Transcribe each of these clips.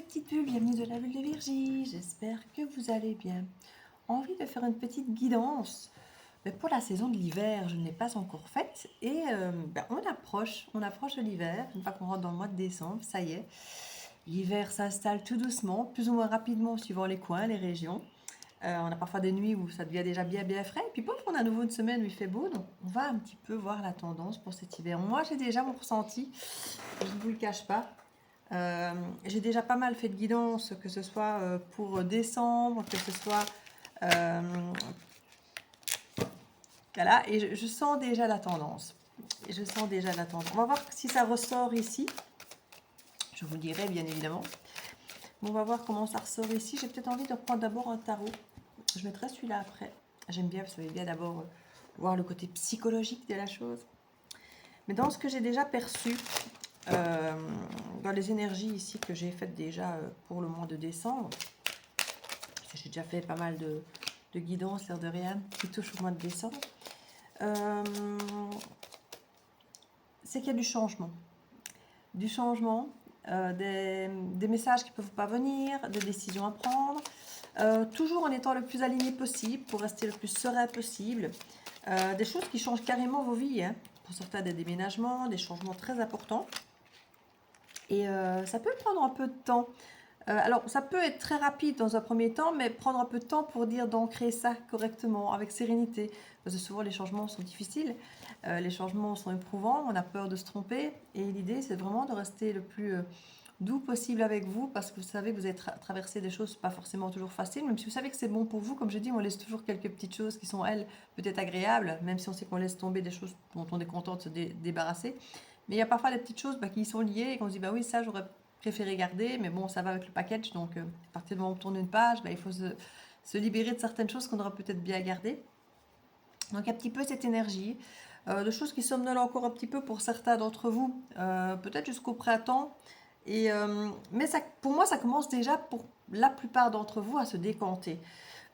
mes petites bulles, bienvenue de la bulle de Virgie, j'espère que vous allez bien. Envie de faire une petite guidance, mais pour la saison de l'hiver, je ne l'ai pas encore faite et on approche de l'hiver, une fois qu'on rentre dans le mois de décembre, ça y est. L'hiver s'installe tout doucement, plus ou moins rapidement suivant les coins, les régions. On a parfois des nuits où ça devient déjà bien frais, et puis pouf, on a à nouveau une semaine où il fait beau, donc on va un petit peu voir la tendance pour cet hiver. Moi j'ai déjà mon ressenti, je ne vous le cache pas. J'ai déjà pas mal fait de guidance, que ce soit pour décembre, que ce soit... voilà, et je sens déjà la tendance. On va voir si ça ressort ici. Je vous le dirai bien évidemment. Mais on va voir comment ça ressort ici. J'ai peut-être envie de prendre d'abord un tarot. Je mettrai celui-là après. J'aime bien, vous savez bien d'abord voir le côté psychologique de la chose. Mais dans ce que j'ai déjà perçu, dans les énergies ici que j'ai faites déjà pour le mois de décembre, j'ai déjà fait pas mal de guidance, l'air de rien, qui touche au mois de décembre, c'est qu'il y a du changement. Du changement, des messages qui ne peuvent pas venir, des décisions à prendre, toujours en étant le plus aligné possible pour rester le plus serein possible. Des choses qui changent carrément vos vies, hein. Pour certains, des déménagements, des changements très importants. Et ça peut prendre un peu de temps. Alors, ça peut être très rapide dans un premier temps, mais prendre un peu de temps pour dire d'ancrer ça correctement, avec sérénité. Parce que souvent, les changements sont difficiles, les changements sont éprouvants, on a peur de se tromper. Et l'idée, c'est vraiment de rester le plus doux possible avec vous, parce que vous savez que vous avez traversé des choses pas forcément toujours faciles, même si vous savez que c'est bon pour vous. Comme je dis, on laisse toujours quelques petites choses qui sont, elles, peut-être agréables, même si on sait qu'on laisse tomber des choses dont on est content de se débarrasser. Mais il y a parfois des petites choses qui sont liées et qu'on se dit, bah oui, ça, j'aurais préféré garder, mais bon, ça va avec le package, donc à partir du moment où on tourne une page, il faut se libérer de certaines choses qu'on aurait peut-être bien gardées. Donc un petit peu cette énergie, de choses qui somnolent encore un petit peu pour certains d'entre vous, peut-être jusqu'au printemps, mais ça, pour moi ça commence déjà pour la plupart d'entre vous à se décanter,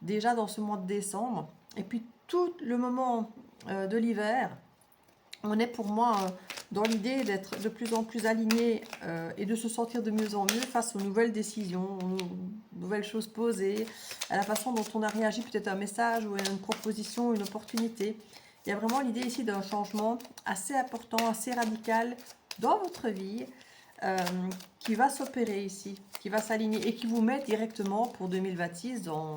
déjà dans ce mois de décembre, et puis tout le moment de l'hiver, on est pour moi dans l'idée d'être de plus en plus aligné et de se sentir de mieux en mieux face aux nouvelles décisions, aux nouvelles choses posées, à la façon dont on a réagi peut-être à un message ou à une proposition, une opportunité. Il y a vraiment l'idée ici d'un changement assez important, assez radical dans votre vie qui va s'opérer ici, qui va s'aligner et qui vous met directement pour 2026 dans...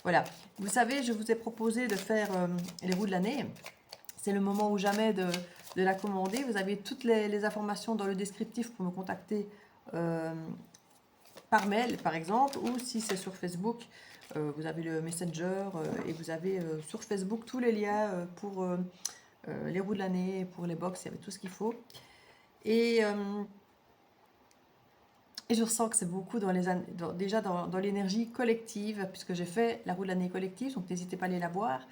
Voilà, vous savez, je vous ai proposé de faire les roues de l'année. C'est le moment ou jamais de la commander. Vous avez toutes les informations dans le descriptif pour me contacter par mail, par exemple, ou si c'est sur Facebook, vous avez le Messenger et vous avez sur Facebook tous les liens pour les roues de l'année, pour les box, il y avait tout ce qu'il faut. Et je ressens que c'est beaucoup déjà dans l'énergie collective, puisque j'ai fait la roue de l'année collective, donc n'hésitez pas à aller la voir.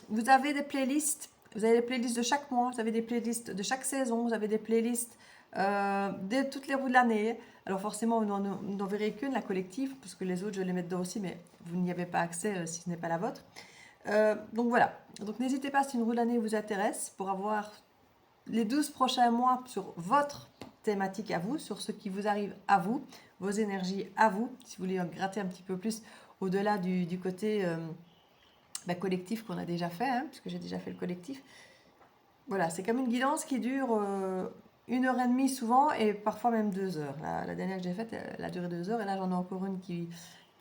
Vous avez des playlists, vous avez des playlists de chaque mois, vous avez des playlists de chaque saison, vous avez des playlists de toutes les roues de l'année. Alors forcément, vous n'en verrez qu'une, la collective, parce que les autres, je les mets dedans aussi, mais vous n'y avez pas accès si ce n'est pas la vôtre. Donc voilà, donc n'hésitez pas si une roue de l'année vous intéresse, pour avoir les 12 prochains mois sur votre thématique à vous, sur ce qui vous arrive à vous, vos énergies à vous, si vous voulez en gratter un petit peu plus au-delà du côté collectif qu'on a déjà fait, hein, puisque j'ai déjà fait le collectif. Voilà, c'est comme une guidance qui dure 1h30 souvent, et parfois même 2 heures. La dernière que j'ai faite, elle a duré 2 heures, et là j'en ai encore une qui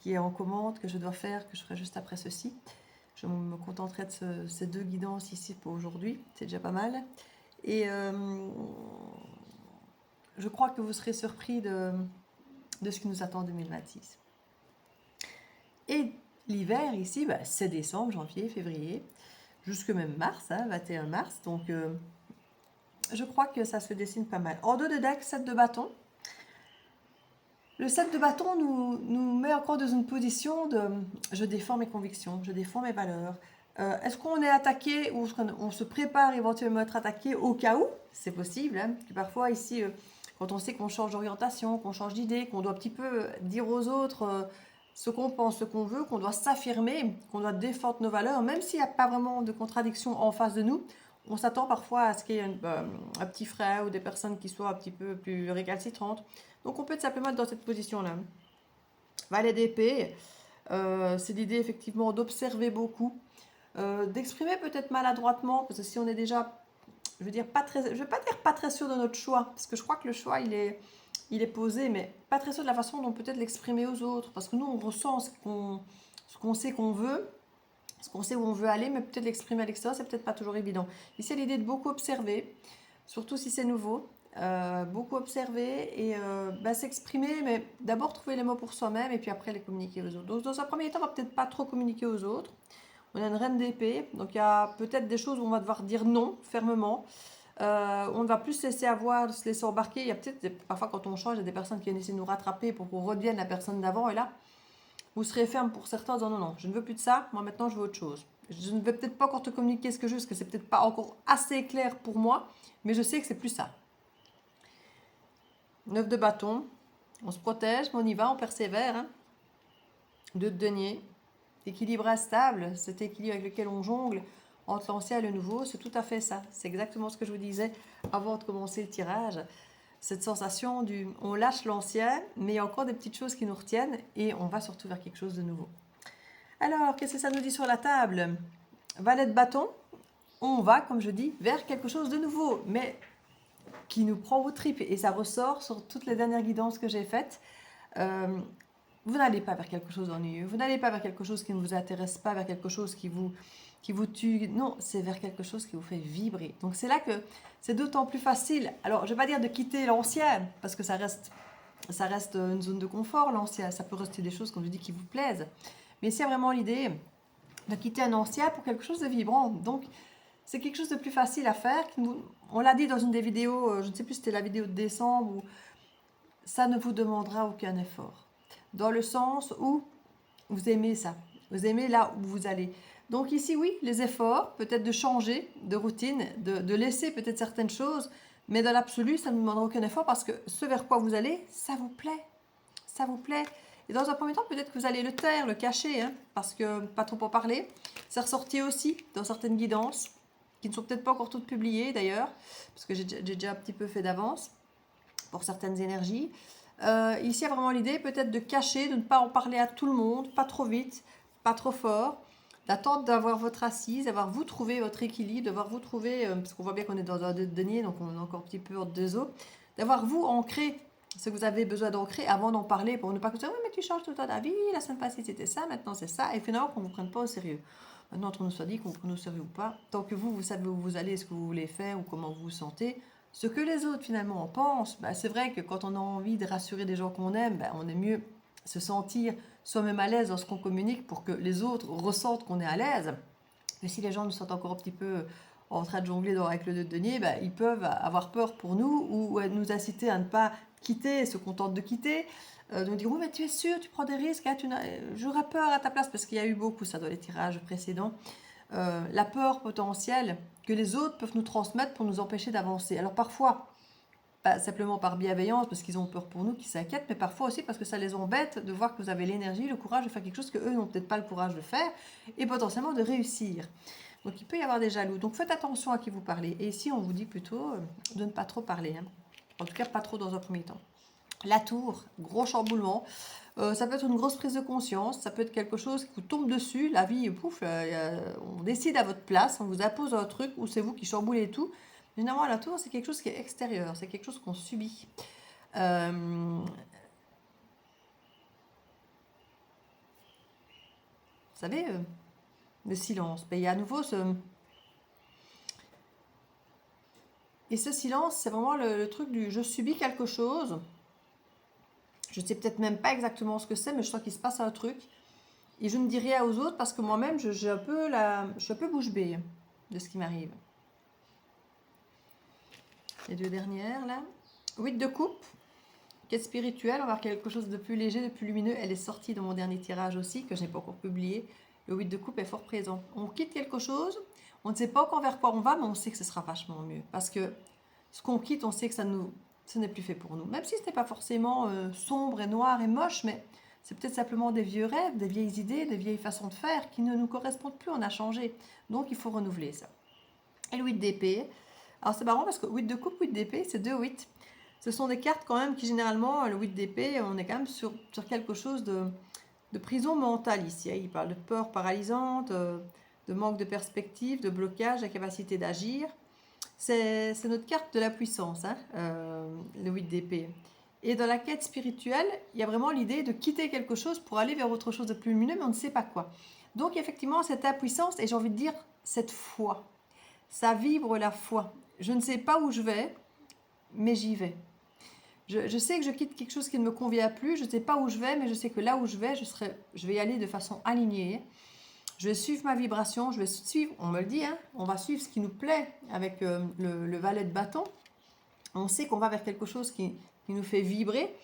est en commande, que je dois faire, que je ferai juste après ceci. Je me contenterai de ces 2 guidances ici pour aujourd'hui, c'est déjà pas mal. Et je crois que vous serez surpris de ce qui nous attend en 2026. Et l'hiver ici, c'est décembre, janvier, février, jusque même mars, 21 mars. Donc je crois que ça se dessine pas mal. En dos de deck, 7 de bâton. Le 7 de bâton nous met encore dans une position de je défends mes convictions, je défends mes valeurs. Est-ce qu'on est attaqué ou on se prépare éventuellement à être attaqué au cas où? C'est possible. Hein, parfois ici, quand on sait qu'on change d'orientation, qu'on change d'idée, qu'on doit un petit peu dire aux autres ce qu'on pense, ce qu'on veut, qu'on doit s'affirmer, qu'on doit défendre nos valeurs, même s'il n'y a pas vraiment de contradiction en face de nous, on s'attend parfois à ce qu'il y ait un petit frère ou des personnes qui soient un petit peu plus récalcitrantes. Donc on peut simplement être dans cette position-là. Valet d'épée, c'est l'idée effectivement d'observer beaucoup, d'exprimer peut-être maladroitement, parce que si on est déjà, je veux dire, pas très, je veux pas dire pas très sûr de notre choix, parce que je crois que le choix, il est posé, mais pas très sûr de la façon dont peut-être l'exprimer aux autres, parce que nous, on ressent ce qu'on sait qu'on veut, ce qu'on sait où on veut aller, mais peut-être l'exprimer à l'extérieur, c'est peut-être pas toujours évident. Ici, l'idée de beaucoup observer, surtout si c'est nouveau, beaucoup observer et s'exprimer, mais d'abord trouver les mots pour soi-même et puis après les communiquer aux autres. Donc dans un premier temps, on va peut-être pas trop communiquer aux autres. On a une reine d'épée, donc il y a peut-être des choses où on va devoir dire non fermement. On ne va plus se laisser avoir, se laisser embarquer. Il y a peut-être, parfois quand on change, il y a des personnes qui viennent essayer de nous rattraper pour qu'on redevienne la personne d'avant. Et là, vous serez ferme pour certains en disant non, non, je ne veux plus de ça, moi maintenant je veux autre chose. Je ne vais peut-être pas encore te communiquer ce que je veux, parce que c'est peut-être pas encore assez clair pour moi, mais je sais que c'est plus ça. 9 de bâton, on se protège, mais on y va, on persévère. Hein. 2 de denier, équilibre instable, cet équilibre avec lequel on jongle entre l'ancien et le nouveau, c'est tout à fait ça. C'est exactement ce que je vous disais avant de commencer le tirage. Cette sensation du on lâche l'ancien, mais il y a encore des petites choses qui nous retiennent et on va surtout vers quelque chose de nouveau. Alors, qu'est-ce que ça nous dit sur la table? Valet de bâton, on va, comme je dis, vers quelque chose de nouveau, mais qui nous prend aux tripes. Et ça ressort sur toutes les dernières guidances que j'ai faites. Vous n'allez pas vers quelque chose d'ennuyeux, vous n'allez pas vers quelque chose qui ne vous intéresse pas, vers quelque chose qui vous tue. Non, c'est vers quelque chose qui vous fait vibrer. Donc c'est là que c'est d'autant plus facile. Alors, je ne vais pas dire de quitter l'ancien, parce que ça reste une zone de confort, l'ancien. Ça peut rester des choses, comme je dis, qui vous plaisent. Mais c'est vraiment l'idée de quitter un ancien pour quelque chose de vibrant. Donc, c'est quelque chose de plus facile à faire. On l'a dit dans une des vidéos, je ne sais plus si c'était la vidéo de décembre, où ça ne vous demandera aucun effort. Dans le sens où vous aimez ça. Vous aimez là où vous allez. Donc ici, oui, les efforts, peut-être de changer de routine, de laisser peut-être certaines choses, mais dans l'absolu, ça ne demandera aucun effort parce que ce vers quoi vous allez, ça vous plaît. Ça vous plaît. Et dans un premier temps, peut-être que vous allez le taire, le cacher, hein, parce que pas trop en parler. C'est ressorti aussi dans certaines guidances, qui ne sont peut-être pas encore toutes publiées d'ailleurs, parce que j'ai déjà un petit peu fait d'avance pour certaines énergies. Ici, il y a vraiment l'idée peut-être de cacher, de ne pas en parler à tout le monde, pas trop vite, pas trop fort, d'attendre d'avoir votre assise, d'avoir vous trouvé votre équilibre, d'avoir vous trouvé, parce qu'on voit bien qu'on est dans un denier, donc on est encore un petit peu hors deux eaux, d'avoir vous ancré ce que vous avez besoin d'ancrer avant d'en parler, pour ne pas que vous dites, oui, mais tu changes tout le temps d'avis, la semaine passée c'était ça, maintenant c'est ça, et finalement qu'on ne vous prenne pas au sérieux. Maintenant, entre nous soit dit qu'on vous prenne au sérieux ou pas, tant que vous savez où vous allez, ce que vous voulez faire ou comment vous vous sentez, ce que les autres finalement en pensent, c'est vrai que quand on a envie de rassurer des gens qu'on aime, on est mieux se sentir soi-même à l'aise dans ce qu'on communique pour que les autres ressentent qu'on est à l'aise. Mais si les gens nous sentent encore un petit peu en train de jongler avec le denier, ils peuvent avoir peur pour nous ou nous inciter à ne pas quitter, se contenter de quitter. Donc dire, oui, mais tu es sûr, tu prends des risques, hein, j'aurais peur à ta place, parce qu'il y a eu beaucoup ça dans les tirages précédents. La peur potentielle que les autres peuvent nous transmettre pour nous empêcher d'avancer. Alors parfois, pas simplement par bienveillance, parce qu'ils ont peur pour nous, qu'ils s'inquiètent, mais parfois aussi parce que ça les embête de voir que vous avez l'énergie, le courage de faire quelque chose que eux n'ont peut-être pas le courage de faire, et potentiellement de réussir. Donc il peut y avoir des jaloux. Donc faites attention à qui vous parlez. Et ici, on vous dit plutôt de ne pas trop parler. Hein. En tout cas, pas trop dans un premier temps. La tour, gros chamboulement. Ça peut être une grosse prise de conscience, ça peut être quelque chose qui vous tombe dessus, la vie, pouf, on décide à votre place, on vous impose un truc où c'est vous qui chamboulez tout. Généralement, la tour, c'est quelque chose qui est extérieur, c'est quelque chose qu'on subit. Vous savez, le silence. Il y a à nouveau ce... Et ce silence, c'est vraiment le truc du je subis quelque chose. Je ne sais peut-être même pas exactement ce que c'est, mais je sens qu'il se passe un truc. Et je ne dis rien aux autres parce que moi-même, je suis un peu bouche bée de ce qui m'arrive. Les deux dernières, là. 8 de coupe. Quête spirituelle, on va voir quelque chose de plus léger, de plus lumineux. Elle est sortie dans mon dernier tirage aussi, que je n'ai pas encore publié. Le 8 de coupe est fort présent. On quitte quelque chose, on ne sait pas encore vers quoi on va, mais on sait que ce sera vachement mieux. Parce que ce qu'on quitte, on sait que ce n'est plus fait pour nous. Même si ce n'est pas forcément sombre et noir et moche, mais c'est peut-être simplement des vieux rêves, des vieilles idées, des vieilles façons de faire qui ne nous correspondent plus, on a changé. Donc il faut renouveler ça. et le 8 d'épée. Alors c'est marrant parce que 8 de coupe, 8 d'épée, c'est 2 8. Ce sont des cartes quand même qui généralement, le 8 d'épée, on est quand même sur quelque chose de prison mentale ici. Il parle de peur paralysante, de manque de perspective, de blocage, de capacité d'agir. C'est notre carte de la puissance, hein, le 8 d'épée. Et dans la quête spirituelle, il y a vraiment l'idée de quitter quelque chose pour aller vers autre chose de plus lumineux, mais on ne sait pas quoi. Donc effectivement, cette impuissance, et j'ai envie de dire cette foi, ça vibre la foi. Je ne sais pas où je vais, mais j'y vais. Je sais que je quitte quelque chose qui ne me convient plus, je ne sais pas où je vais, mais je sais que là où je vais, je vais y aller de façon alignée. Je vais suivre ma vibration, je vais suivre, on me le dit, hein, on va suivre ce qui nous plaît avec le valet de bâton. On sait qu'on va vers quelque chose qui nous fait vibrer,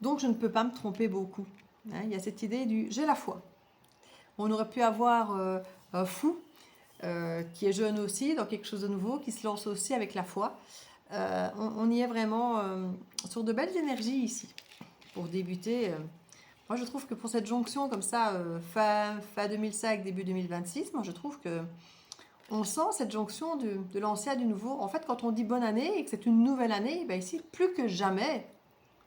donc je ne peux pas me tromper beaucoup. Hein, il y a cette idée du j'ai la foi. On aurait pu avoir un fou qui est jeune aussi, dans quelque chose de nouveau, qui se lance aussi avec la foi. On y est vraiment sur de belles énergies ici pour débuter. Moi, je trouve que pour cette jonction comme ça, fin 2005, début 2026, moi, je trouve que on sent cette jonction de l'ancien et du nouveau. En fait, quand on dit bonne année et que c'est une nouvelle année, ben ici, plus que jamais,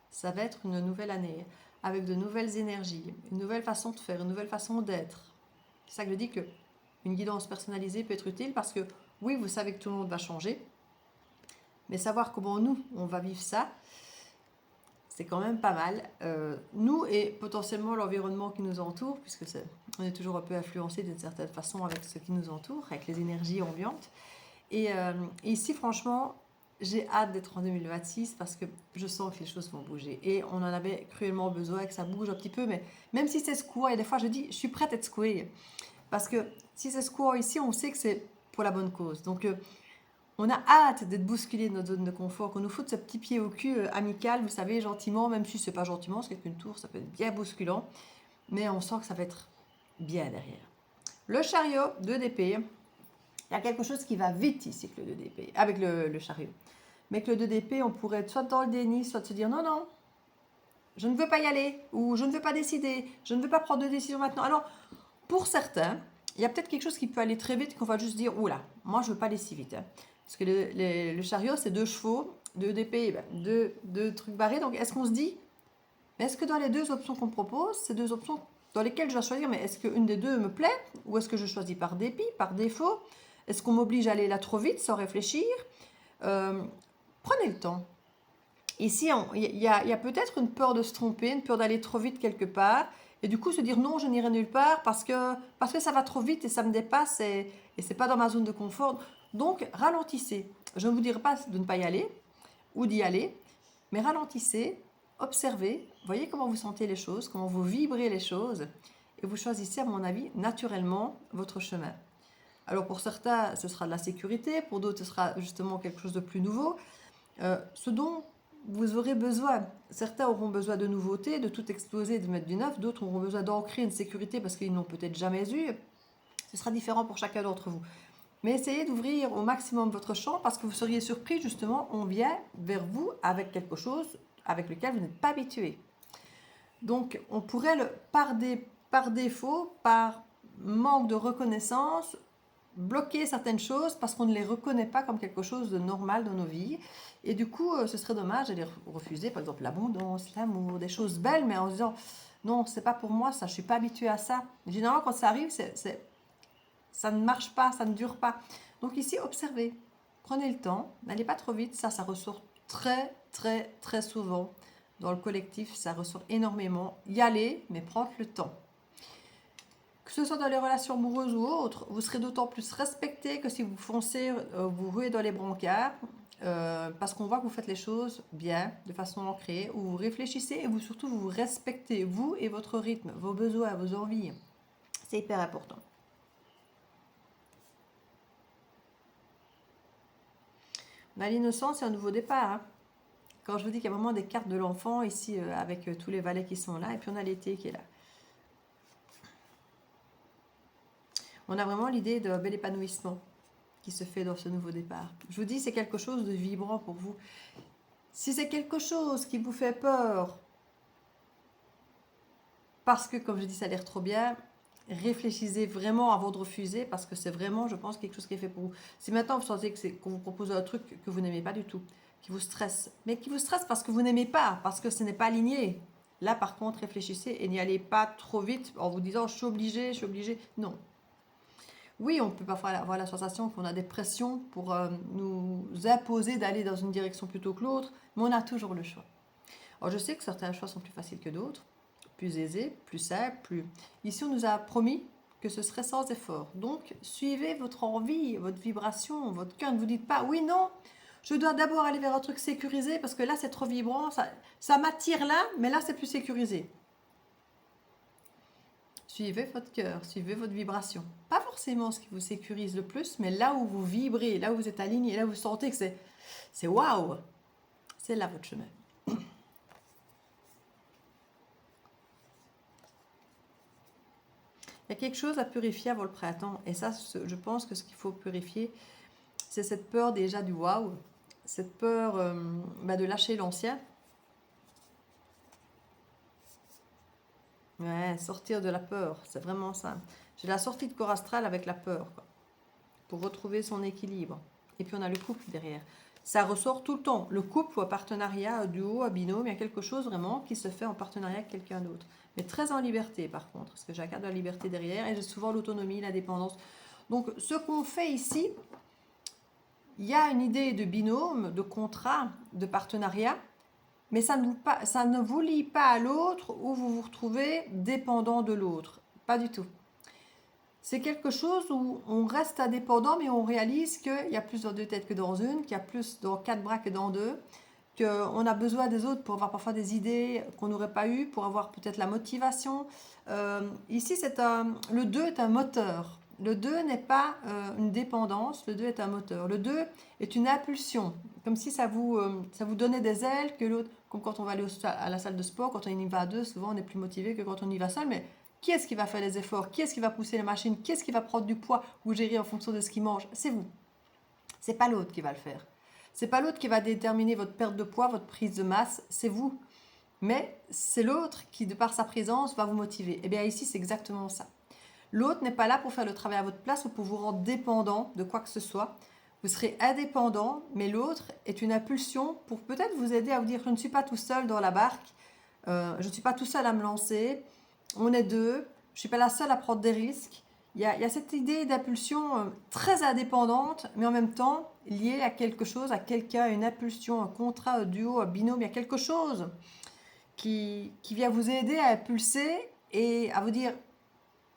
ça va être une nouvelle année avec de nouvelles énergies, une nouvelle façon de faire, une nouvelle façon d'être. C'est ça que je dis que une guidance personnalisée peut être utile parce que oui, vous savez que tout le monde va changer, mais savoir comment nous, on va vivre ça, c'est quand même pas mal. Nous et potentiellement l'environnement qui nous entoure, puisque on est toujours un peu influencé d'une certaine façon avec ce qui nous entoure, avec les énergies ambiantes. Et ici, franchement, j'ai hâte d'être en 2026 parce que je sens que les choses vont bouger. Et on en avait cruellement besoin que ça bouge un petit peu, mais même si c'est secouant, et des fois je dis, je suis prête à être secouée. Parce que si c'est secouant ici, on sait que c'est pour la bonne cause. Donc, on a hâte d'être bousculé de notre zone de confort, qu'on nous foute ce petit pied au cul amical, vous savez, gentiment, même si c'est pas gentiment, c'est qu'une tour, ça peut être bien bousculant, mais on sent que ça va être bien derrière. Le chariot, 2 d'épée, il y a quelque chose qui va vite ici avec le 2 d'épée, avec le chariot. Mais avec le 2 d'épée, on pourrait être soit dans le déni, soit se dire non, non, je ne veux pas y aller, ou je ne veux pas décider, je ne veux pas prendre de décision maintenant. Alors, pour certains, il y a peut-être quelque chose qui peut aller très vite, qu'on va juste dire, oula, moi je ne veux pas aller si vite. Hein. Parce que le chariot, c'est 2 chevaux, 2 d'épée, deux trucs barrés. Donc, est-ce qu'on se dit, est-ce que dans les 2 options qu'on propose, ces 2 options dans lesquelles je dois choisir, mais est-ce qu'une des 2 me plaît ou est-ce que je choisis par dépit, par défaut? Est-ce qu'on m'oblige à aller là trop vite sans réfléchir? Prenez le temps. Ici, il y a peut-être une peur de se tromper, une peur d'aller trop vite quelque part, et du coup se dire non, je n'irai nulle part parce que ça va trop vite et ça me dépasse et c'est pas dans ma zone de confort. Donc ralentissez. Je ne vous dirai pas de ne pas y aller ou d'y aller, mais ralentissez, observez, voyez comment vous sentez les choses, comment vous vibrez les choses, et vous choisissez, à mon avis, naturellement votre chemin. Alors pour certains, ce sera de la sécurité, pour d'autres, ce sera justement quelque chose de plus nouveau. Ce dont vous aurez besoin. Certains auront besoin de nouveautés, de tout exploser, de mettre du neuf. D'autres auront besoin d'ancrer une sécurité parce qu'ils n'ont peut-être jamais eu. Ce sera différent pour chacun d'entre vous. Mais essayez d'ouvrir au maximum votre champ parce que vous seriez surpris, justement, on vient vers vous avec quelque chose avec lequel vous n'êtes pas habitué. Donc, on pourrait, par défaut, par manque de reconnaissance, bloquer certaines choses parce qu'on ne les reconnaît pas comme quelque chose de normal dans nos vies. Et du coup, ce serait dommage de les refuser, par exemple l'abondance, l'amour, des choses belles, mais en se disant non, c'est pas pour moi ça, je suis pas habituée à ça. Généralement, quand ça arrive, ça ne marche pas, ça ne dure pas. Donc ici, observez, prenez le temps, n'allez pas trop vite, ça ressort très, très, très souvent. Dans le collectif, ça ressort énormément. Y aller, mais prendre le temps. Que ce soit dans les relations amoureuses ou autres, vous serez d'autant plus respecté que si vous foncez, vous ruez dans les brancards, parce qu'on voit que vous faites les choses bien, de façon ancrée, où vous réfléchissez et vous surtout vous respectez, vous et votre rythme, vos besoins, vos envies. C'est hyper important. On a l'innocence et un nouveau départ. Hein. Quand je vous dis qu'il y a vraiment des cartes de l'enfant ici, avec tous les valets qui sont là, et puis on a l'été qui est là. On a vraiment l'idée d'un bel épanouissement qui se fait dans ce nouveau départ. Je vous dis, c'est quelque chose de vibrant pour vous. Si c'est quelque chose qui vous fait peur, parce que, comme je dis, ça a l'air trop bien, réfléchissez vraiment avant de refuser parce que c'est vraiment, je pense, quelque chose qui est fait pour vous. Si maintenant vous sentez qu'on vous propose un truc que vous n'aimez pas du tout, qui vous stresse, mais qui vous stresse parce que vous n'aimez pas, parce que ce n'est pas aligné. Là, par contre, réfléchissez et n'y allez pas trop vite en vous disant je suis obligé, je suis obligé. Non. Oui, on peut parfois avoir la sensation qu'on a des pressions pour nous imposer d'aller dans une direction plutôt que l'autre, mais on a toujours le choix. Alors, je sais que certains choix sont plus faciles que d'autres, plus aisés, plus simples, plus... Ici, on nous a promis que ce serait sans effort. Donc, suivez votre envie, votre vibration, votre cœur. Ne vous dites pas, oui, non, je dois d'abord aller vers un truc sécurisé parce que là, c'est trop vibrant, ça m'attire là, mais là, c'est plus sécurisé. Suivez votre cœur, suivez votre vibration. Pas forcément ce qui vous sécurise le plus, mais là où vous vibrez, là où vous êtes aligné, là où vous sentez que c'est waouh, c'est là votre chemin. Il y a quelque chose à purifier avant le printemps. Et ça, je pense que ce qu'il faut purifier, c'est cette peur déjà du waouh, cette peur de lâcher l'ancien. Ouais, sortir de la peur, c'est vraiment ça. J'ai la sortie de corps astral avec la peur, quoi, pour retrouver son équilibre. Et puis on a le couple derrière. Ça ressort tout le temps. Le couple ou un partenariat, un duo, un binôme, il y a quelque chose vraiment qui se fait en partenariat avec quelqu'un d'autre. Mais très en liberté par contre, parce que j'ai un cadre de la liberté derrière et j'ai souvent l'autonomie, l'indépendance. Donc ce qu'on fait ici, il y a une idée de binôme, de contrat, de partenariat, mais ça ne vous lie pas à l'autre où vous vous retrouvez dépendant de l'autre. Pas du tout. C'est quelque chose où on reste indépendant, mais on réalise qu'il y a plus dans deux têtes que dans une, qu'il y a plus dans quatre bras que dans deux, qu'on a besoin des autres pour avoir parfois des idées qu'on n'aurait pas eues, pour avoir peut-être la motivation. Ici, le 2 est un moteur. Le 2 n'est pas une dépendance, le 2 est un moteur. Le 2 est une impulsion, comme si ça vous donnait des ailes que l'autre, comme quand on va aller à la salle de sport, quand on y va à deux, souvent on est plus motivé que quand on y va seul, mais qui est-ce qui va faire les efforts? Qui est-ce qui va pousser les machines? Qui est-ce qui va prendre du poids ou gérer en fonction de ce qu'il mange? C'est vous. C'est pas l'autre qui va le faire. C'est pas l'autre qui va déterminer votre perte de poids, votre prise de masse, c'est vous. Mais c'est l'autre qui, de par sa présence, va vous motiver. Et bien ici, c'est exactement ça. L'autre n'est pas là pour faire le travail à votre place ou pour vous rendre dépendant de quoi que ce soit. Vous serez indépendant, mais l'autre est une impulsion pour peut-être vous aider à vous dire je ne suis pas tout seul dans la barque, je ne suis pas tout seul à me lancer, on est deux, je ne suis pas la seule à prendre des risques. Il y a cette idée d'impulsion très indépendante, mais en même temps liée à quelque chose, à quelqu'un, une impulsion, un contrat, un duo, un binôme. Il y a quelque chose qui vient vous aider à impulser et à vous dire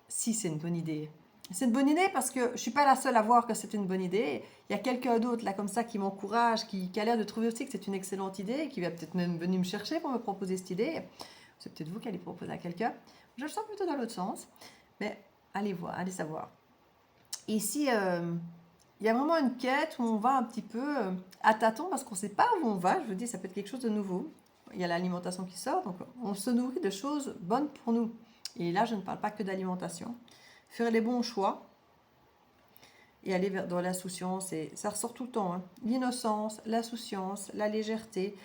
si c'est une bonne idée. C'est une bonne idée parce que je ne suis pas la seule à voir que c'est une bonne idée. Il y a quelqu'un d'autre là comme ça qui m'encourage, qui a l'air de trouver aussi que c'est une excellente idée, qui va peut-être même venir me chercher pour me proposer cette idée. C'est peut-être vous qui allez proposer à quelqu'un. Je le sens plutôt dans l'autre sens. Mais allez voir, allez savoir. Ici, il y a vraiment une quête où on va un petit peu à tâtons parce qu'on ne sait pas où on va. Je vous dis, ça peut être quelque chose de nouveau. Il y a l'alimentation qui sort, donc on se nourrit de choses bonnes pour nous. Et là, je ne parle pas que d'alimentation. Faire les bons choix et aller dans l'insouciance. Et ça ressort tout le temps. Hein. L'innocence, l'insouciance, la légèreté.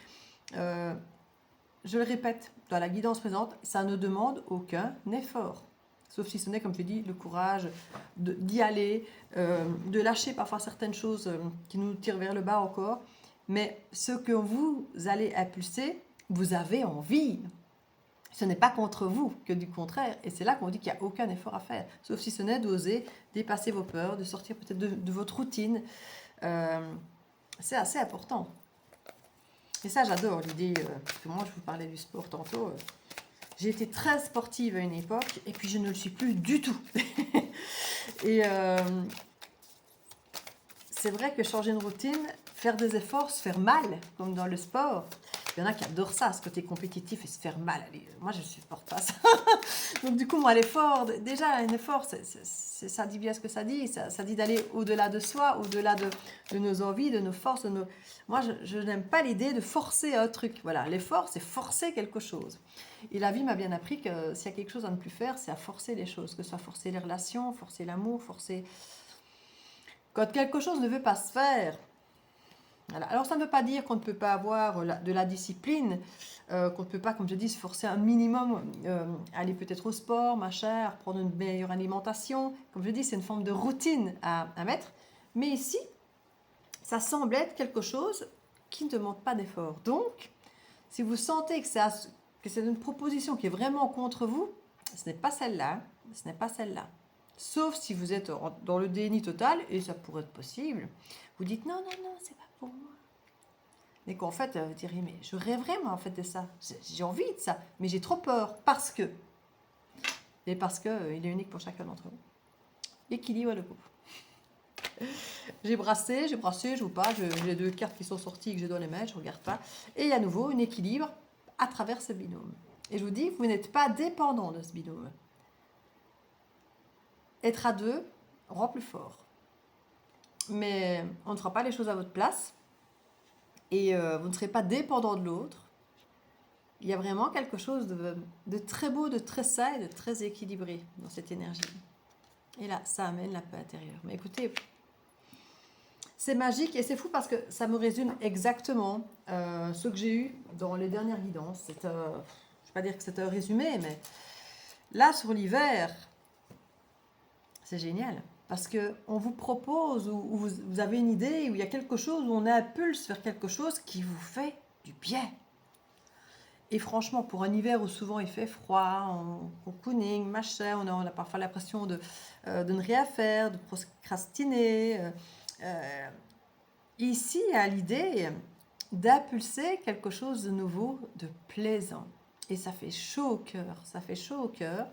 Je le répète, dans la guidance présente, ça ne demande aucun effort. Sauf si ce n'est, comme je dis, le courage d'y aller, de lâcher parfois certaines choses qui nous tirent vers le bas encore. Mais ce que vous allez impulser, vous avez envie. Ce n'est pas contre vous que du contraire. Et c'est là qu'on dit qu'il n'y a aucun effort à faire. Sauf si ce n'est d'oser dépasser vos peurs, de sortir peut-être de votre routine. C'est assez important. Et ça, j'adore l'idée. Parce que moi, je vous parlais du sport tantôt. J'ai été très sportive à une époque. Et puis, je ne le suis plus du tout. Et c'est vrai que changer une routine, faire des efforts, se faire mal, comme dans le sport. Il y en a qui adorent ça, ce côté compétitif et se faire mal. Allez, moi, je ne supporte pas ça. Donc, du coup, moi, l'effort, déjà, un effort, ça dit bien ce que ça dit. Ça dit d'aller au-delà de soi, au-delà de nos envies, de nos forces. Moi, je n'aime pas l'idée de forcer un truc. Voilà, l'effort, c'est forcer quelque chose. Et la vie m'a bien appris que s'il y a quelque chose à ne plus faire, c'est à forcer les choses. Que ce soit forcer les relations, forcer l'amour, forcer... Quand quelque chose ne veut pas se faire, Voilà. Alors, ça ne veut pas dire qu'on ne peut pas avoir de la discipline, qu'on ne peut pas, comme je dis, se forcer un minimum, aller peut-être au sport, machin, à prendre une meilleure alimentation. Comme je dis, c'est une forme de routine à mettre. Mais ici, ça semble être quelque chose qui ne demande pas d'effort. Donc, si vous sentez que c'est une proposition qui est vraiment contre vous, ce n'est pas celle-là. Ce n'est pas celle-là. Sauf si vous êtes dans le déni total, et ça pourrait être possible. Vous dites non, non, non, c'est pas pour moi. Mais qu'en fait, vous direz, mais je rêverais moi en fait de ça. J'ai envie de ça, mais j'ai trop peur parce que. Et parce que il est unique pour chacun d'entre vous. Équilibre le couple. J'ai brassé, je vous parle, j'ai 2 cartes qui sont sorties que je dois les mettre, je ne regarde pas. Et il y a à nouveau un équilibre à travers ce binôme. Et je vous dis, vous n'êtes pas dépendant de ce binôme. Être à 2 rend plus fort. Mais on ne fera pas les choses à votre place. Et vous ne serez pas dépendant de l'autre. Il y a vraiment quelque chose de très beau, de très sain et de très équilibré dans cette énergie. Et là, ça amène la paix intérieure. Mais écoutez, c'est magique et c'est fou parce que ça me résume exactement ce que j'ai eu dans les dernières guidances. Je ne vais pas dire que c'est un résumé, mais là, sur l'hiver, c'est génial. Parce qu'on vous propose, ou vous avez une idée, où il y a quelque chose, où on impulse vers quelque chose qui vous fait du bien. Et franchement, pour un hiver où souvent il fait froid, cocooning, machin, on a parfois l'impression de ne rien faire, de procrastiner. Ici, il y a l'idée d'impulser quelque chose de nouveau, de plaisant. Et ça fait chaud au cœur, ça fait chaud au cœur.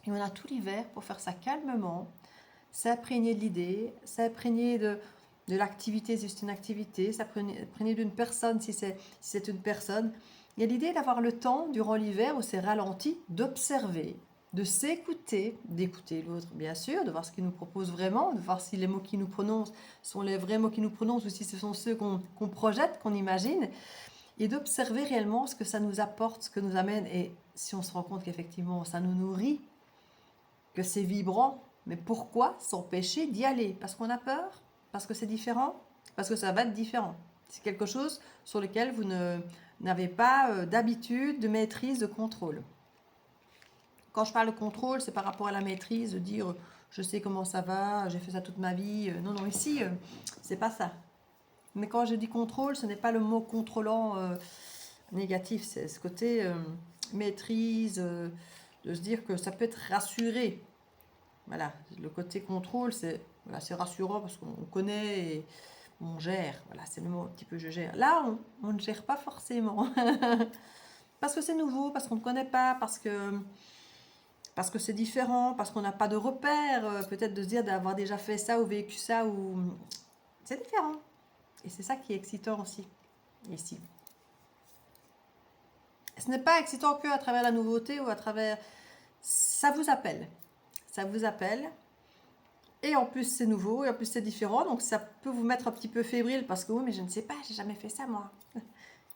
Et on a tout l'hiver pour faire ça calmement, s'imprégner de l'idée, s'imprégner de l'activité si c'est une activité, s'imprégner d'une personne si c'est une personne. Il y a l'idée d'avoir le temps, durant l'hiver où c'est ralenti, d'observer, de s'écouter, d'écouter l'autre bien sûr, de voir ce qu'il nous propose vraiment, de voir si les mots qu'il nous prononce sont les vrais mots qu'il nous prononce ou si ce sont ceux qu'on projette, qu'on imagine, et d'observer réellement ce que ça nous apporte, ce que nous amène. Et si on se rend compte qu'effectivement ça nous nourrit, que c'est vibrant, mais pourquoi s'empêcher d'y aller? Parce qu'on a peur? Parce que c'est différent? Parce que ça va être différent. C'est quelque chose sur lequel vous n'avez pas d'habitude, de maîtrise, de contrôle. Quand je parle de contrôle, c'est par rapport à la maîtrise, de dire je sais comment ça va, j'ai fait ça toute ma vie. Non, non, ici, c'est pas ça. Mais quand je dis contrôle, ce n'est pas le mot contrôlant négatif, c'est ce côté maîtrise, de se dire que ça peut être rassuré. Voilà, le côté contrôle, c'est rassurant parce qu'on connaît et on gère. Voilà, c'est le mot un petit peu je gère. Là, on ne gère pas forcément. Parce que c'est nouveau, parce qu'on ne connaît pas, parce que c'est différent, parce qu'on n'a pas de repères. Peut-être de se dire d'avoir déjà fait ça ou vécu ça, ou c'est différent. Et c'est ça qui est excitant aussi, ici. Ce n'est pas excitant que à travers la nouveauté ou à travers... Ça vous appelle. Ça vous appelle. Et en plus, c'est nouveau, et en plus, c'est différent. Donc, ça peut vous mettre un petit peu fébrile parce que oui, mais je ne sais pas, j'ai jamais fait ça, moi.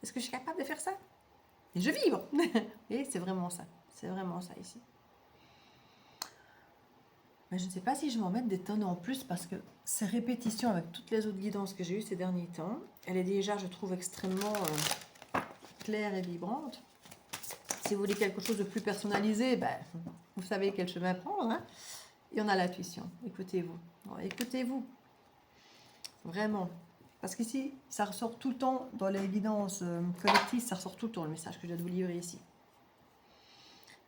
Est-ce que je suis capable de faire ça? Et je vibre. Et c'est vraiment ça. C'est vraiment ça ici. Mais je ne sais pas si je m'en mette des tonnes en plus parce que ces répétitions avec toutes les autres guidances que j'ai eues ces derniers temps, elle est déjà, je trouve, extrêmement claire et vibrante. Si vous voulez quelque chose de plus personnalisé, ben, vous savez quel chemin prendre. Hein. Et on a l'intuition. Écoutez-vous. Écoutez-vous. Vraiment. Parce qu'ici, ça ressort tout le temps dans les guidances collectives, ça ressort tout le temps le message que je viens de vous livrer ici.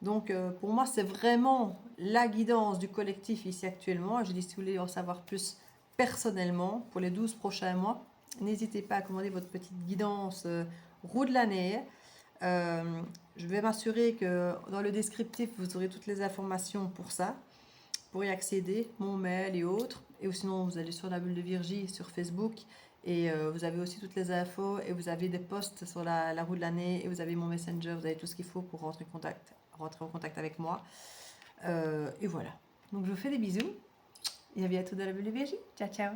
Donc, pour moi, c'est vraiment la guidance du collectif ici actuellement. Je dis, si vous voulez en savoir plus personnellement pour les 12 prochains mois, n'hésitez pas à commander votre petite guidance roue de l'année. Je vais m'assurer que dans le descriptif, vous aurez toutes les informations pour ça, pour y accéder, mon mail et autres. Et sinon, vous allez sur la bulle de Virgie, sur Facebook, et vous avez aussi toutes les infos, et vous avez des posts sur la roue de l'année, et vous avez mon Messenger, vous avez tout ce qu'il faut pour rentrer en contact avec moi. Et voilà. Donc, je vous fais des bisous, et à bientôt dans la bulle de Virgie. Ciao, ciao.